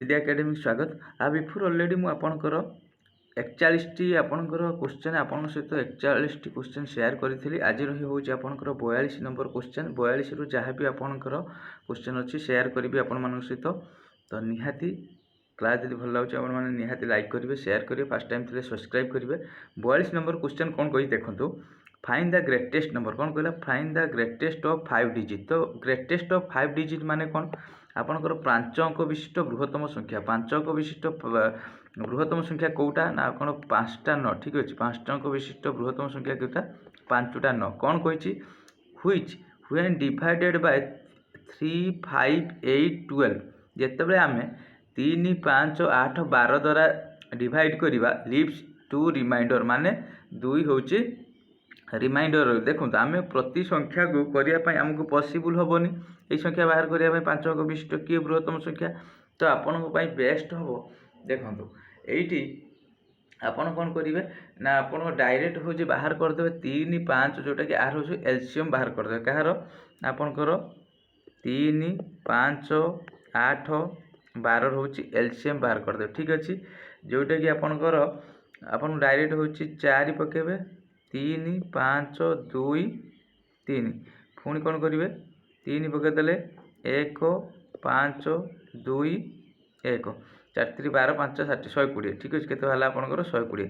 विद्या academy स्वागत। आ before already मु आपणकर 41 टी आपणकर क्वेश्चन आपन सहित 41 टी क्वेश्चन शेयर करी। आज रही हूँ आपणकर 42 नंबर क्वेश्चन। 42 रु जहाँ भी आपणकर क्वेश्चन अच्छी शेयर करी आपण मान सहित। तो निहाती क्लास यदि भल लगे आप निहाती लाइक करेंगे, शेयर करेंगे, फर्स्ट टाइम थे सब्सक्राइब करेंगे। 42 नंबर क्वेश्चन कौन कही देखो, फाइंड द ग्रेटेस्ट नंबर। कौन कहला, find the greatest of 5 digit. तो ग्रेटेस्ट ऑफ 5 डिजिट माने कौन, आपणकर 5 अंक विशिष्ट बृहत्तम संख्या। 5 अंक विशिष्ट बृहत्तम संख्या कौटा ना कौन, 5टा न। ठीक अच्छे, 5 अंक विशिष्ट बृहत्तम संख्या कौटा, 5टा न। कौन कही, व्हिच व्हेन डिवाइडेड बाय 3, 5, 8, 12 जितेबाला आम 3, 5, 8, 12 द्वारा डिवाइड करवा लिव्स 2 रिमाइंडर माने 2 हूँ रिमाइंडर। देखो आम प्रति संख्या को करने आमको पॉसिबल हेनी ये संख्या बाहर करने 5 अंक विशिष्ट किए बृहत्तम संख्या। तो आपण बेस्ट हम देखो ये आपन कौन करेंगे ना, आप डायरेक्ट हूँ बाहर करदे 3, 5 जोटा कि आर हूँ एलसीएम बाहर करदे। कहार आपणकर 3, 5, 8, 12 हूँ एलसीएम बाहर करदे। ठीक अच्छे, जोटा कि आपणकर आपन डायरेक्ट हूँ 4 पकेबे, 3, 5, 2, 3 पुणी कौन करेंगे 3 पकईदे 1, 5, 2, 1 4, 3, 12, 5, 60, 120। ठीक अच्छे, केते आपंकर 120।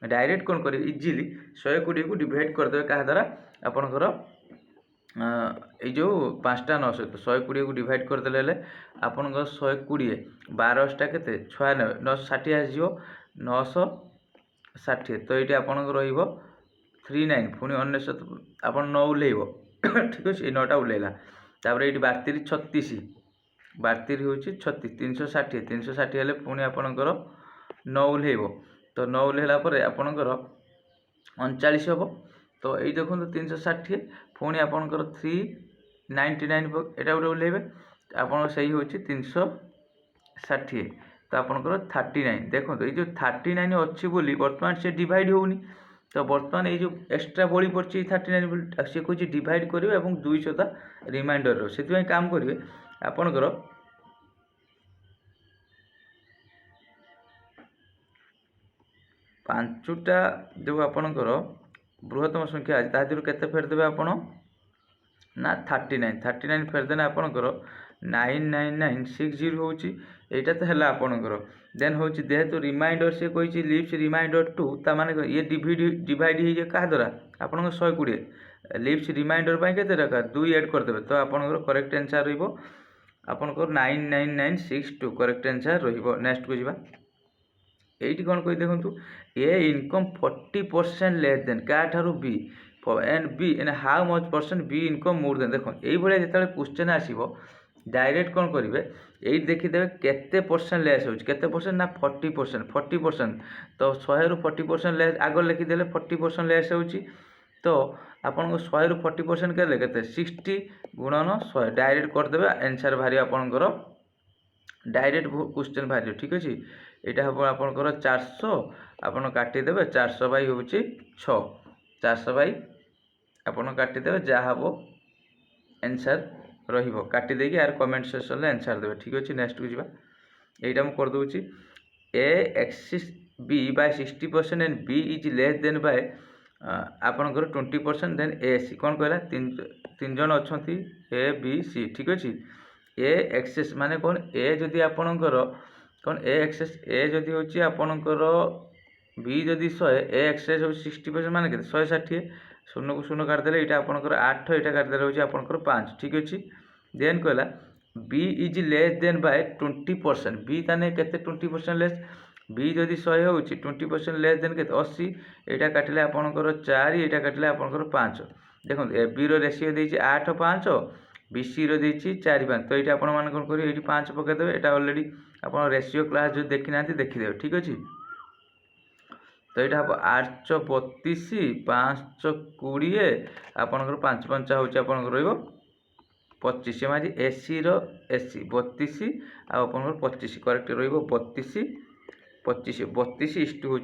डायरेक्ट कौन करेंगे इजिली 120 को डिवाइड करदे क्या द्वारा आपंकर यो 5टा 9 सहित 120 को डिवाइड करदे आपंकर 120 12टा के 96 960 आसो 960। तो ये आपंकर रही 39 पुणी 99 आप 9 उल्लेब। ठीक अच्छे, ये 9टा उल्लेला। तापर ये 32, 36 32 हूँ 36, 360 360 हेल्ले पुणी आपणकर 9 उल्लेब। तो 9 उल्लेला आपणकर 39 हम। तो ये देखो 360 पुणी आपणकर 399 यहाँ गोटे उल्लेबे आप से हूँ 360। तो आपणकर 39 देखो ये जो 39 अच्छी बोली बर्तमान से डिवाइड होनी। तो बर्तमान ये जो एक्सट्रा बड़ी पड़ी 39 सी कह डिवाइड करेंगे और 200 रिमाइंडर से काम करेंगे आपणकर 5टा जो आपणकर बृहत्तम संख्या आज तादर केते फेरदेवे आपण ना 39 फेरदेने आपणकर 99960 हूँ यहाँ तो है आपणकर। देन हूँ जेहेतु रिमाइंडर से कही लिव्स रिमाइंडर 2 ता माने ये डिवाइड हो क्या द्वारा आप 120 लिव्स रिमाइंडर के दरकार 2 एड करदे। तो आपणकर करेक्ट आंसर रहा 99962 करेक्ट आंसर रहा। नेक्स्ट को जावा ये कौन कही देखो, ए इनकम 40% लेस देन क्या ठारू B and B and how much percent B income more than. देखो ये जो क्वेश्चन आसो डायरेक्ट कौन करेंगे ये देखीदे केते परसेंट लेस हो परसेंट ना 40%। तो 100 रु 40% लेस आग लिखीदे 40% लेस हो। तो आपन 100 रु 40% के 60 गुणन 100 डायरेक्ट करदे आंसर बाहर आपंकर डायरेक्ट क्वेश्चन बाहर। ठीक अच्छे, यहाँ हम आपंकर 400 आपन काटिदेवे 400 बाई हूँ 6 400 बाई आपन काटिदेवे जहाँ हम आंसर रही यार कमेंट सेक्शन में आंसर देवे। ठीक अच्छे, नेक्स्ट को जावा यहाँ मुझे करदे A exceeds B by 60% and B is less than by आपनकर 20%। देन ए सी कौन कहला 3 जन अच्छा ए बी सी। ठीक अच्छे, ए एक्सेस माने कौन ए जदि आपणकर कौन ए एक्सेस ए जदि हूँ आपणकर बी जदि 100 ए एक्सेस हो 60% माने के 160 शून्य को शून्य काटिदे यहाँ आपणकर 8 यहाँ काटिदे हूँ आपणकर 5। ठीक अच्छे, देन कहला B is less than by 20%। B ताने केते 20% लेस, बी जदि 100 हो 20% लेस देन के 80 यहाँ काटिले आपणकर 4 यहाँ काटिले आपणकर 5। देखो ए बी रो रेशियो देछि 8, 5 बी सी रो देछि 4, 5। तो ये आपण मान कौन करेंगे ये 5 पकईदेवे। यहाँ अलरेडी आप रेशियो क्लास जो देखी ना देखीदे। ठीक अच्छे, तो यहाँ हम 832 520 आपंकर 5 5 हूँ आपंकर रही 25 मारी एसी रो एसी 32 आपंकर 25 करेक्ट रही 32 25 32 इष्टू हूँ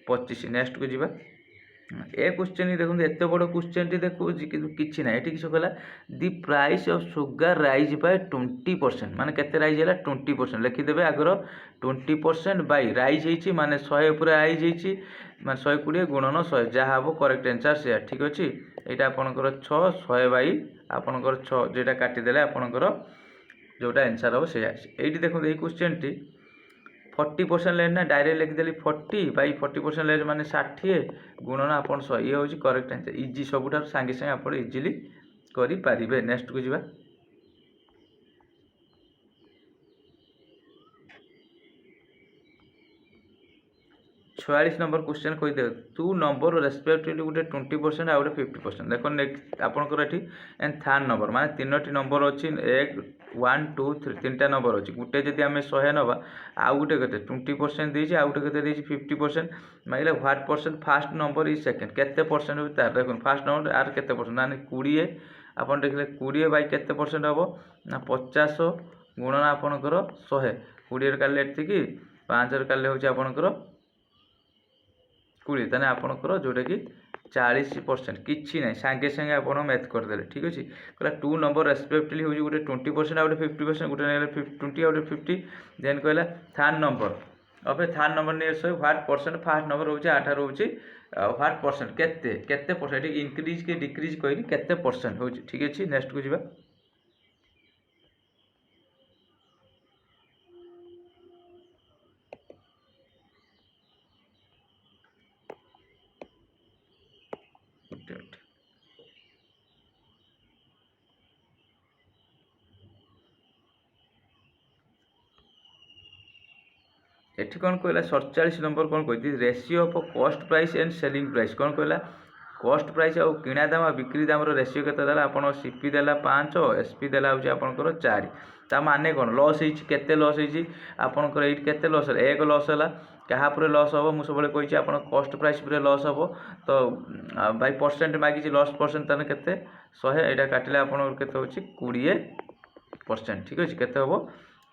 25। नेक्स्ट को जावा ए क्वेश्चन देखो एत बड़ क्वेश्चन टी देखो कि ना ये किस कहला the price of sugar rise by 20% माने केते राइज है 20% लिखिदेवे आगर 20% बाय राइज होती माने 100 उपर राइज होती माने 120 गुणन 100 जहाँ हम करेक्ट आंसर से ठीक अच्छे यहाँ आपंकर 6 100 बाई आपंकर 6 जेटा काटिदेले आपंकर जोटा आंसर हम से ये देखो ये क्वेश्चन टी 40% लेट ना डायरेक्ट लिखिदेली 40 बाई 40% लेट माने 60 गुणन आपन 100 ये हूँ करेक्ट आंसर इजी सबुठ सांगे सांगे आप इजिली करें। नेक्स्ट को जी 46 नंबर क्वेश्चन कही दे टू नंबर रेस्पेक्टिवली गोटे 20% आ गोटे 50% देखो नेक्स्ट आपंकर ये एंड थर्ड नंबर माने 3टी नंबर अच्छी 1 1 2 3 3टा नंबर अच्छी गोटे जब आम 100 नवा आउ गोटे के 20% देती आउ गोटे के 50% माइले what percent first number is second केते परसेंट हो तार देखो फास्ट नंबर आर केते परसेंट माने 20 आपन देखले 20 बाई केते परसेंट हम ना 50 गुणन आपनकर 100 20 काले एति कि 5 काले होची आपनकर 20 ताने आपनकर जोटा कि 40% किसी ना सांगे सांगे आप मैथ करदे ठीक अच्छे कहला टू नंबर रेस्पेक्टिवली हूँ गोटे 20% आ गोटे 50% गोटे 20 आ गोटे 50 देन कहला third number okay third number नहीं सो ह्वाट परसेंट फास्ट नंबर रोचे आठार रोचे ह्वाट परसेंट केते केते परसेंट इंक्रीज के डिक्रीज कहनी केते परसेंट हो ठीक अच्छे नेक्स्ट को जी 47 नंबर कौन कही ratio of cost price and selling price कौन कहला कॉस्ट प्राइस और किणा दाम और बिक्री दाम रेशियो केते देला आपन सीपी देला 5 एसपी देला होची आपनकर 4 ता माने कोन लॉस होईची केते लॉस होईची आपनकर एट केते लॉस है एक लॉस है क्या लॉस हम मुझे सब कही आप कॉस्ट प्राइस पर लॉस हम तो बाई परसेंट मागिची लॉस परसेंट ताने केते 100 यहाँ काटिले आपन केते होची 20% ठीक अच्छे केते हम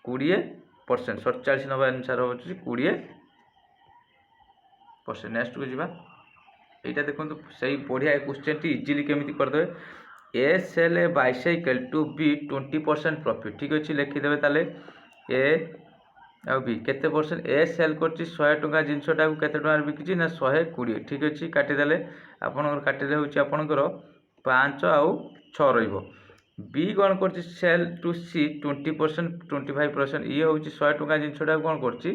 20% 47 नंबर आंसर होची 20%। नेक्स्ट को जीवा यहाँ देखो सही बढ़िया क्वेश्चन टी इजिली केमी करदे A sell a bicycle to B 20% profit ठीक अच्छे लिखिदेवे ताले ए आ बी केते परसेंट ए सेल करछि 100 टଙ୍କା जिनसटा को केते टଙ୍କା बिकिछि ना 120 ठीक अच्छे काटिदेले आपनकर काटिले होछि आपनकर 5 आउ 6 रहिबो बी कौन करछि सेल टू सी 20% 25% ये हूँ 100 टଙ୍କା जिनसटा कौन करछि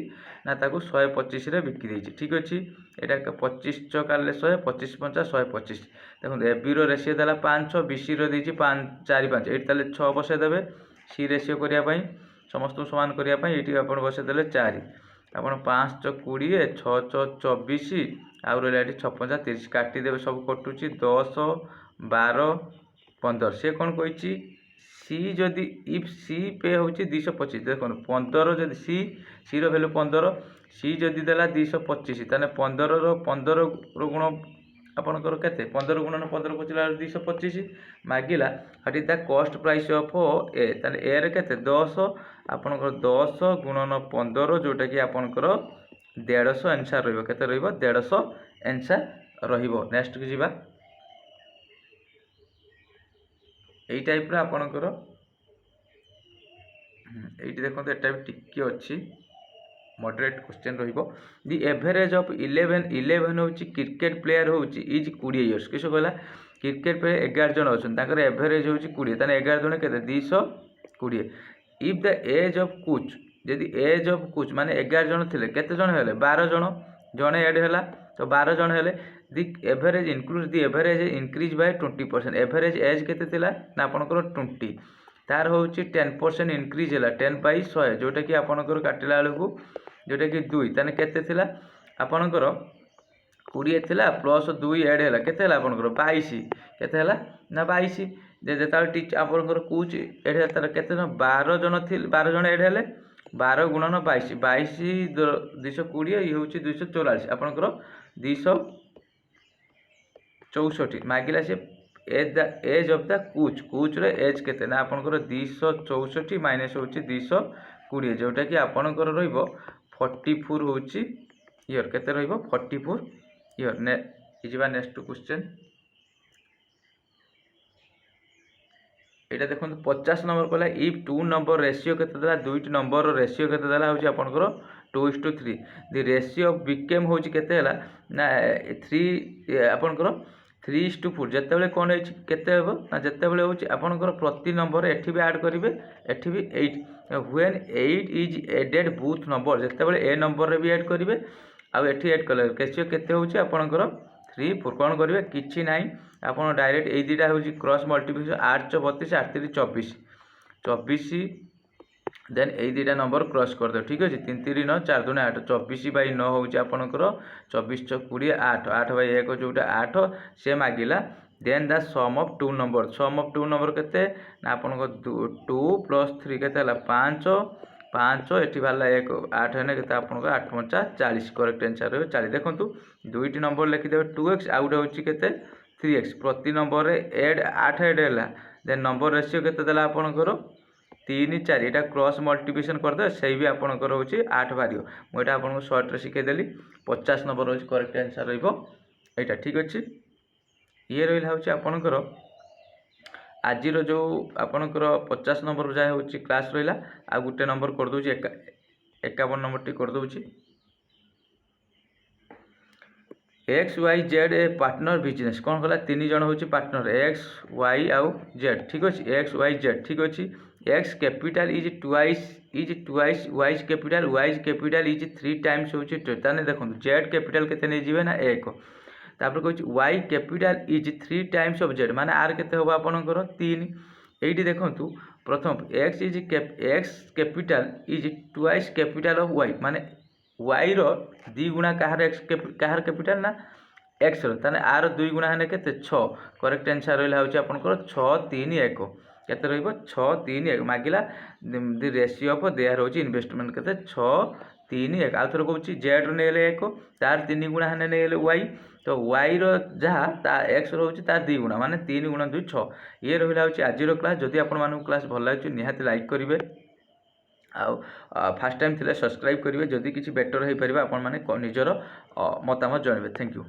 ना ताको 125 रे बिकी देछि ठीक अच्छे एटा 25 काले 100 25 50 125 देखो ए बी रो रेशियो देला 5 बी सी रो देछि 5 4 5 एट ताले 6 बसे देबे सी रेशियो करिया पई समस्त समान करिया पई एटी आपण बसे देले 4 आपण 5 च 20 6 च 24 आउ रहला एटी 6 5 30 काटी देबे सब कटुची 10 12 15 से कौन कही सी जदि इफ सी पे हूँ 225 देखो 15 जदि सी रो भैल्यू 15 सी जदि देला 225 ताने 15 गुण आपनकर केते 15 गुणन 15 पचिला 225 मागिला हटी द कॉस्ट प्राइस ऑफ ए ताने ए रे केते 10 आपनकर 10 गुणन 15 जोटा कि आपनकर 150 आंसर रहिबो केते रहिबो 150 आंसर रहिबो। नेक्स्ट को जीवा यही टाइप आपणकर ये देखो एटा भी टिके अच्छी मॉडरेट क्वेश्चन रहिबो दि एवरेज ऑफ 11 हूँ क्रिकेट प्लेयर हूँ इज 20 इयर्स किस कहला क्रिकेट प्लेयर 11 जन अच्छा एवरेज हूँ 20 ताने 11 जन के 220 if the age of coach जदि एज ऑफ कोच माने 11 जन थे केते जन हेले 12 जन जड़े एड है तो 12 जन हेले the average include the average increase by 20% average age केते थिला ना आपनकर 20 तार हूँ 10% इनक्रीज है 10 बाई 100 जोटा कि आपनकर काटिला बेलू जोटा कि 2 ताने केते थिला आपनकर 20 थिला प्लस 2 एड है केते हला आपनकर 22 केते हला ना 22 जेता टीचर आपनकर कोच एड है तार केते 12 जन थिल 12 जन एड है 12 गुणन 22 22 220 ये हूँ 244 आपनकर 264 मागिला से एज ऑफ द कोच रे एज केते ना आपनकर 264 माइनस होची 220 जोटा कि आपनकर रहिबो 44 होची ईयर केते रहिबो 44 ईयर ने ଯିବା ନେକ୍ସଟ क्वेश्चन। এটা দেখুন 50 নম্বর কলা ইফ 2 নম্বর রেসিও কেতে দেলা দুইটি নম্বর রেসিও কেতে দেলা হচ্ছে আপনার 2:3 দি রেসিও বিকেম হচ্ছে কেতে হেলা না 3 আপনার 3:4 যেতবে কোন হচ্ছে কেতে হবো না যেতবে হচ্ছে আপনার প্রতি নম্বর এটি বি আড করবে এটি B 8 when 8 is added both number যেতবে এ নম্বর বি আড করবে আউ এটি আড কলে রেসিও কেতে হচ্ছে আপনার 3:4 কোণ করবে কিছু নাই আপনার ডাইরেক্ট এই দুইটা হচ্ছে ক্রস মল্টিপ্লিকেসন 8 32 8 3 24 24 দেন এই দুইটা নম্বর ক্রস করদেব ঠিক আছে 3 3 9 4 2 8 24/9 হচ্ছে আপনার 24 20 8 8 বাই 1 যেটা 8 সে মাগিলা দেন দ সম অফ 2 নম্বর সম অফ 2 নম্বর কেতে না আপনার 2 + 3 কেতে হলা 5 5 এটি বাহারা 1 8 হেনে কেতে আপনার 8 5 40 করেক্ট आंसर रही 40 देखो दुईटी नंबर लिखिदेवे 2x आउ गोटे हूँ केते 3x प्रति नंबर एड 8 एड है देन नंबर रेसीो केते देला आपणकर 3 4 यहाँ क्रॉस मल्टिप्लिकेशन करदे से भी आपणकर हूँ 8 बाहर मुझे आपको सर्ट्रे शिखेदेली 50 नंबर हूँ करेक्ट आंसर रहा ठीक अच्छे ये रहा हूँ आपणकर आज जो आपणकर 50 नंबर जहाँ हूँ क्लास रहा आ गोटे नंबर करदे 51 नंबर टी करदे एक्स वाई जेड ए पार्टनर बिजनेस कौन कला 3 जन हूँ पार्टनर एक्स वाई आउ जेड ठीक अच्छे एक्स वाई जेड ठीक अच्छे X capital is twice Y's capital is 3 times हूँ ताने देखो जेड कैपिटल केते नहीं जीवे ना 1 तापर कहूँ Y capital is 3 times of Z माने आर केते होबा आपनकर 3 एठी देखंतु प्रथम X capital is twice capital of Y माने वाई रो 2 गुणा कहार एक्स कहार कैपिटल ना एक्स रो ताने आर 2 गुणा हेने केते 6 करेक्ट आंसर रहला होची आपनकर 6 3 1 केते रहइबो 6 3 1 मागिला द रेशियो ऑफ देयर होची इन्वेस्टमेंट केते 6 3 1 आउ थोर कहूची जेड रो नेले 1 तार 3 गुणा हेने नेले वाई तो वाई रो जहा ता एक्स रो होची तार 2 गुणा माने 3 गुणा 2 6 ये रहला होची आज रो क्लास जदी आपन मानु क्लास भल लागछि निहाती लाइक करिवे आउ फास्ट टाइम थिले सब्सक्राइब करेंगे जदि किसी बेटर हो पारे आपण मैंने निजर मतामत जनइबे थैंक यू।